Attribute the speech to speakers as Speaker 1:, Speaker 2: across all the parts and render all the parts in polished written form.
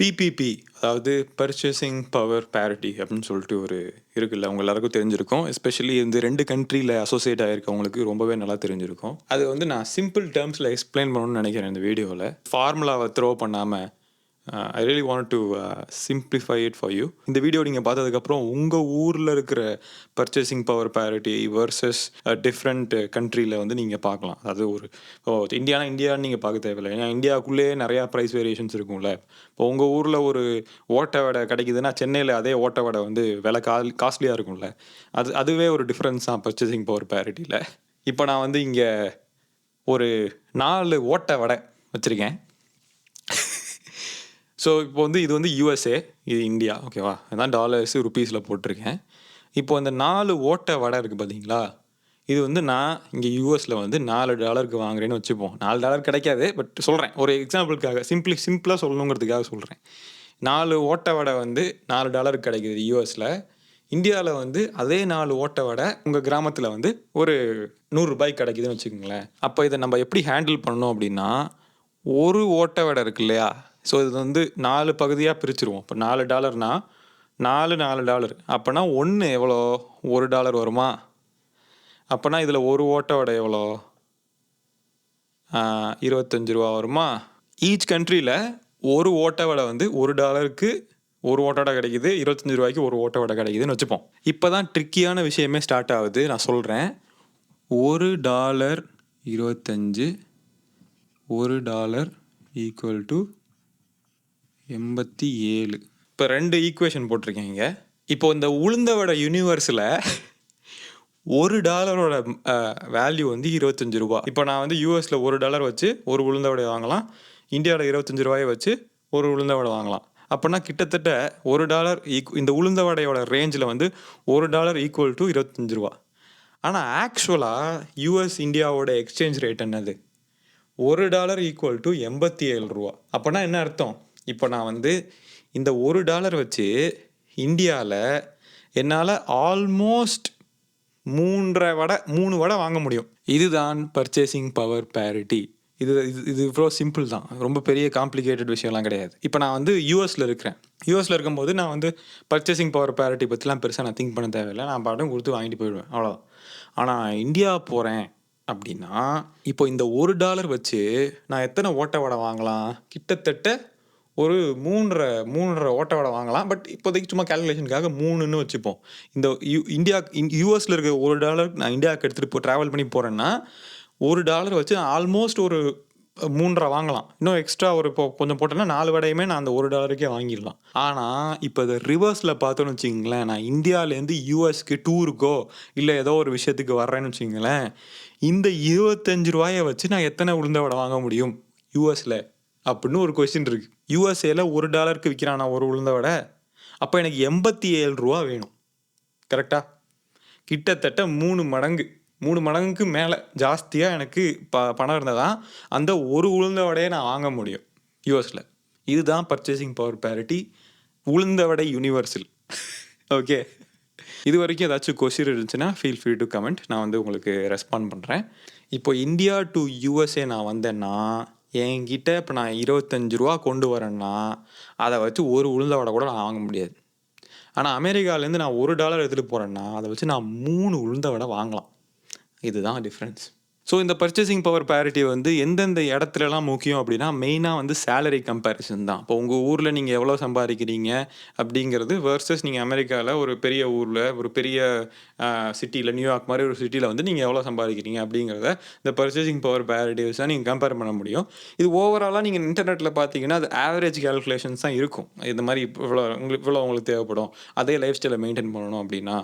Speaker 1: PPP, அதாவது purchasing power parity அப்படின்னு சொல்லிட்டு ஒரு இருக்குல்ல, உங்க எல்லாருக்கும் தெரிஞ்சிருக்கும். எஸ்பெஷலி இந்த 2 கண்ட்ரியில் அசோசியேட் ஆகிருக்கவங்களுக்கு ரொம்பவே நல்லா தெரிஞ்சிருக்கும். அது வந்து நான் சிம்பிள் டேர்ம்ஸில் எக்ஸ்பிளைன் பண்ணணும்னு நினைக்கிறேன் இந்த வீடியோவில். ஃபார்முலாவை த்ரோ பண்ணாமல் I really want to simplify it for you. இந்த வீடியோ நீங்கள் பார்த்ததுக்கப்புறம் உங்கள் ஊரில் இருக்கிற purchasing power parity versus different கண்ட்ரியில் வந்து நீங்கள் பார்க்கலாம். அது ஒரு இந்தியான்னு நீங்கள் பார்க்க தேவையில்லை. ஏன்னா இந்தியாவுக்குள்ளேயே நிறையா ப்ரைஸ் வேரியேஷன்ஸ் இருக்கும்ல. இப்போ உங்கள் ஊரில் ஒரு ஓட்டை வடை கிடைக்குதுன்னா சென்னையில் அதே ஓட்டை வடை வந்து விலை காஸ்ட்லியாக இருக்கும்ல. அதுவே ஒரு டிஃப்ரென்ஸ் தான் பர்ச்சேசிங் பவர் பேரிட்டியில். இப்போ நான் வந்து இங்கே ஒரு 4 ஓட்டை வடை வச்சுருக்கேன். ஸோ இப்போ வந்து இது வந்து யூஎஸ்ஏ, இது இந்தியா, ஓகேவா? அதான் டாலர்ஸு ருப்பீஸில் போட்டிருக்கேன். இப்போ இந்த 4 ஓட்டை வடை இருக்குது பார்த்தீங்களா, இது வந்து நான் இங்கே யூஎஸில் வந்து $4 வாங்குறேன்னு வச்சுப்போம். $4 கிடைக்காது, பட் சொல்கிறேன் ஒரு எக்ஸாம்பிளுக்காக, சிம்பிளாக சொல்லணுங்கிறதுக்காக சொல்கிறேன். 4 ஓட்டை வடை வந்து $4 கிடைக்குது யூஎஸில். இந்தியாவில் வந்து அதே 4 ஓட்டை வடை உங்கள் கிராமத்தில் வந்து ஒரு $100 கிடைக்குதுன்னு வச்சுக்கோங்களேன். அப்போ இதை நம்ம எப்படி ஹேண்டில் பண்ணணும் அப்படின்னா, ஒரு ஓட்டை வடை இருக்கு இல்லையா, ஸோ இது வந்து 4 பகுதியாக பிரிச்சுருவோம். இப்போ $4னா 4 $4. அப்போனா ஒன்று எவ்வளோ, $1 வருமா? அப்போனா இதில் ஒரு ஓட்டை வடை எவ்வளோ, $25 வருமா? ஈச் கண்ட்ரியில் ஒரு ஓட்டை வடை வந்து $1க்கு ஒரு ஓட்டை வடை கிடைக்குது, $25 ஒரு ஓட்டை வடை கிடைக்குதுன்னு வச்சுப்போம். இப்போ தான் ட்ரிக்கியான விஷயமே ஸ்டார்ட் ஆகுது. நான் சொல்கிறேன். $1 25, $1 ஈக்குவல் டு 87. இப்போ 2 ஈக்குவேஷன் போட்டிருக்கேங்க. இப்போ இந்த உளுந்த வடை யூனிவர்ஸில் $1 வேல்யூ வந்து $25. இப்போ நான் வந்து யூஎஸில் $1 வச்சு ஒரு உளுந்த வடை வாங்கலாம், இந்தியாவில் $25 வச்சு ஒரு உளுந்த வடை வாங்கலாம். அப்போனா கிட்டத்தட்ட $1 இந்த உளுந்த வடையோட ரேஞ்சில் வந்து $1 ஈக்குவல் டு $25. ஆனால் ஆக்சுவலாக யூஎஸ் இந்தியாவோட எக்ஸ்சேஞ்ச் ரேட் என்னது, $1 ஈக்குவல் டு $87. அப்போனா என்ன அர்த்தம், இப்போ நான் வந்து இந்த $1 வச்சு இந்தியாவில் என்னால் ஆல்மோஸ்ட் 3 வடை வாங்க முடியும். இதுதான் பர்ச்சேசிங் பவர் பேரிட்டி. இது இவ்வளோ சிம்பிள் தான், ரொம்ப பெரிய காம்ப்ளிகேட்டட் விஷயம்லாம் கிடையாது. இப்போ நான் வந்து யூஎஸில் இருக்கிறேன். யூஎஸில் இருக்கும்போது நான் வந்து பர்ச்சேசிங் பவர் பேரிட்டி பற்றிலாம் பெருசாக நான் திங்க் பண்ண தேவையில்லை. நான் பாட்டும் கொடுத்து வாங்கிட்டு போயிடுவேன், அவ்வளோதான். ஆனால் இந்தியா போகிறேன் அப்படின்னா, இப்போ இந்த $1 வச்சு நான் எத்தனை ஓட்டை வடை வாங்கலாம், கிட்டத்தட்ட ஒரு 3.5 ஓட்டை வடை வாங்கலாம். பட் இப்போதைக்கு சும்மா கேல்குலேஷனுக்காக 3ன்னு வச்சுப்போம். இந்த யூஎஸில் இருக்க $1 நான் இந்தியாவுக்கு எடுத்துகிட்டு ட்ராவல் பண்ணி போகிறேன்னா, $1 வச்சு நான் ஆல்மோஸ்ட் ஒரு 3.5 வாங்கலாம். இன்னும் எக்ஸ்ட்ரா ஒரு இப்போ கொஞ்சம் போட்டேன்னா 4 வடையுமே நான் அந்த $1க்கே வாங்கிடலாம். ஆனால் இப்போ இதை ரிவர்ஸில் பார்த்தோன்னு வச்சுக்கிங்களேன், நான் இந்தியாவிலேருந்து யூஎஸ்க்கு டூருக்கோ இல்லை ஏதோ ஒரு விஷயத்துக்கு வர்றேன்னு வச்சுக்கிங்களேன், இந்த $25 வச்சு நான் எத்தனை உளுந்த வடை வாங்க முடியும் யூஎஸில் அப்படின்னு ஒரு கொஸ்டின் இருக்குது. யூஎஸ்ஏல $1க்கு விற்கிறானா ஒரு உளுந்த வடை, அப்போ எனக்கு $87 வேணும். கரெக்டாக கிட்டத்தட்ட 3 மடங்குக்கு மேலே ஜாஸ்தியாக எனக்கு பணம் இருந்தால் தான் அந்த ஒரு உளுந்த வடையை நான் வாங்க முடியும் யூஎஸில். இதுதான் பர்ச்சேசிங் பவர் பேரிட்டி, உளுந்த வடை யூனிவர்சல். ஓகே, இது வரைக்கும் ஏதாச்சும் கொஸ்டின் இருந்துச்சுன்னா ஃபீல் ஃப்ரீ டு கமெண்ட், நான் வந்து உங்களுக்கு ரெஸ்பாண்ட் பண்ணுறேன். இப்போ இந்தியா டு யூஎஸ்ஏ நான் வந்தேன்னா, என்கிட்ட இப்போ நான் $25 கொண்டு வரேன்னா அதை வச்சு ஒரு உளுந்த வடை கூட நான் வாங்க முடியாது. ஆனால் அமெரிக்காவிலேருந்து நான் $1 எடுத்துகிட்டு போகிறேன்னா அதை வச்சு நான் 3 உளுந்த வடை வாங்கலாம். இதுதான் டிஃப்ரென்ஸ். ஸோ இந்த பர்ச்சேசிங் பவர் பேரிட்டி வந்து எந்தெந்த இடத்துலலாம் முக்கியம் அப்படின்னா, மெயினாக வந்து சேலரி கம்பேரிசன் தான். இப்போ உங்கள் ஊரில் நீங்கள் எவ்வளோ சம்பாதிக்கிறீங்க அப்படிங்கிறது வர்சஸ் நீங்கள் அமெரிக்காவில் ஒரு பெரிய ஊரில் ஒரு பெரிய சிட்டியில், நியூயார்க் மாதிரி ஒரு சிட்டியில் வந்து நீங்கள் எவ்வளோ சம்பாதிக்கிறீங்க அப்படிங்கிறத இந்த பர்ச்சேசிங் பவர் பேரிட்டிஸ் தான் நீங்கள் கம்பேர் பண்ண முடியும். இது ஓவராலாக நீங்கள் இன்டர்நெட்டில் பார்த்தீங்கன்னா அது ஆவரேஜ் கேல்குலேஷன்ஸ் தான் இருக்கும். இந்த மாதிரி இவ்வளோ உங்களுக்கு தேவைப்படும், அதே லைஃப் ஸ்டைலை மெயின்டைன் பண்ணணும் அப்படின்னா.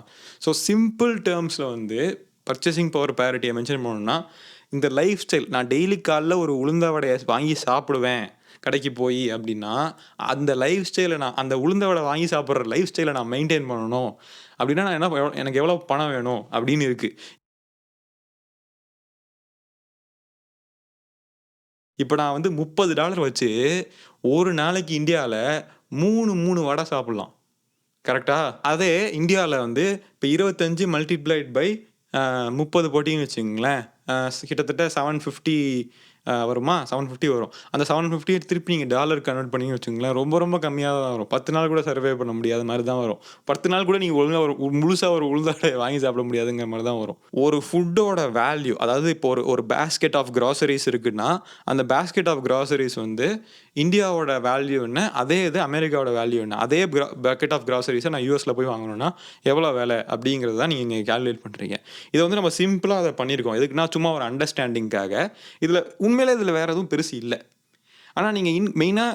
Speaker 1: ஸோ சிம்பிள் டேர்ம்ஸில் வந்து பர்ச்சேசிங் பவர் பேரிட்டியை மென்ஷன் பண்ணணும்னா, இந்த லைஃப் ஸ்டைல், நான் டெய்லி காலைல ஒரு உளுந்த வடையை வாங்கி சாப்பிடுவேன் கடைக்கு போய் அப்படின்னா, அந்த லைஃப் ஸ்டைலை நான் அந்த உளுந்த வடை வாங்கி சாப்பிட்ற லைஃப் ஸ்டைலை நான் மெயின்டைன் பண்ணணும் அப்படின்னா, நான் எனக்கு எவ்வளோ பணம் வேணும் அப்படின்னு இருக்குது. இப்போ நான் வந்து $30 வச்சு ஒரு நாளைக்கு இந்தியாவில் 3 வடை சாப்பிட்லாம். கரெக்டா? அதே இந்தியாவில் வந்து இப்போ 25 மல்டிப்ளைட் பை 30 போட்டிங்கன்னு வச்சுங்களேன், கிட்டத்தட்ட $750 வருமா 750 வரும். அந்த 750 திருப்பி நீங்கள் டாலர் கன்வெர்ட் பண்ணி வச்சுங்களேன், ரொம்ப ரொம்ப கம்மியாக தான் வரும். 10 நாள் கூட சர்வே பண்ண முடியாத மாதிரி தான் வரும். 10 நாள் கூட நீங்கள் ஒழுங்காக முழுசாக ஒரு உளுந்தாடை வாங்கி சாப்பிட முடியாதுங்கிற மாதிரி தான் வரும். ஒரு ஃபுட்டோட வேல்யூ, அதாவது இப்போ ஒரு பேஸ்கெட் ஆஃப் கிராசரிஸ் இருக்குன்னா அந்த பேஸ்கெட் ஆஃப் கிராசரிஸ் வந்து இந்தியாவோட வேல்யூ என்ன, அதே இது அமெரிக்காவோட வேல்யூ என்ன, அதே பேக்கெட் ஆஃப் கிராசரிஸை நான் யூஎஸில் போய் வாங்கணும்னா எவ்வளோ வேலை அப்படிங்கிறது தான் நீங்கள் கேல்குலேட் பண்ணுறீங்க. இதை வந்து நம்ம சிம்பிளாக அதை பண்ணியிருக்கோம். எதுக்குன்னா சும்மா ஒரு அண்டர்ஸ்டாண்டிங்காக. இதில் உண்மையிலே இதில் வேறு எதுவும் பெருசு இல்லை. ஆனால் நீங்கள் மெயினாக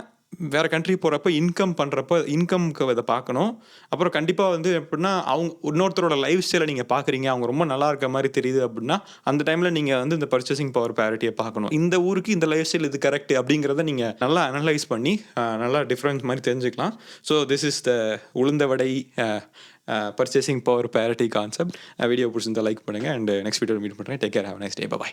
Speaker 1: வேறு கண்ட்ரி போகிறப்ப இன்கம் பண்ணுறப்ப இன்கம்க்கு இதை பார்க்கணும். அப்புறம் கண்டிப்பாக வந்து எப்படின்னா அவங்க இன்னொருத்தரோட லைஃப் ஸ்டைலை நீங்கள் பார்க்குறீங்க, அவங்க ரொம்ப நல்லா இருக்க மாதிரி தெரியுது அப்படின்னா அந்த டைமில் நீங்கள் வந்து இந்த பர்ச்சேசிங் பவர் பேரிட்டியை பார்க்கணும். இந்த ஊருக்கு இந்த லைஃப் ஸ்டைல் இது கரெக்ட் அப்படிங்கிறத நீங்கள் நல்லா அனலைஸ் பண்ணி நல்லா டிஃப்ரென்ஸ் மாதிரி தெரிஞ்சுக்கலாம். So this is the ulundu vada purchasing power parity concept. Video பிடிச்சிருந்தா லைக் பண்ணுங்கள். அண்ட் நெக்ஸ்ட் வீடியோ மீட் பண்ணுறேன். Take care, have nice day, by.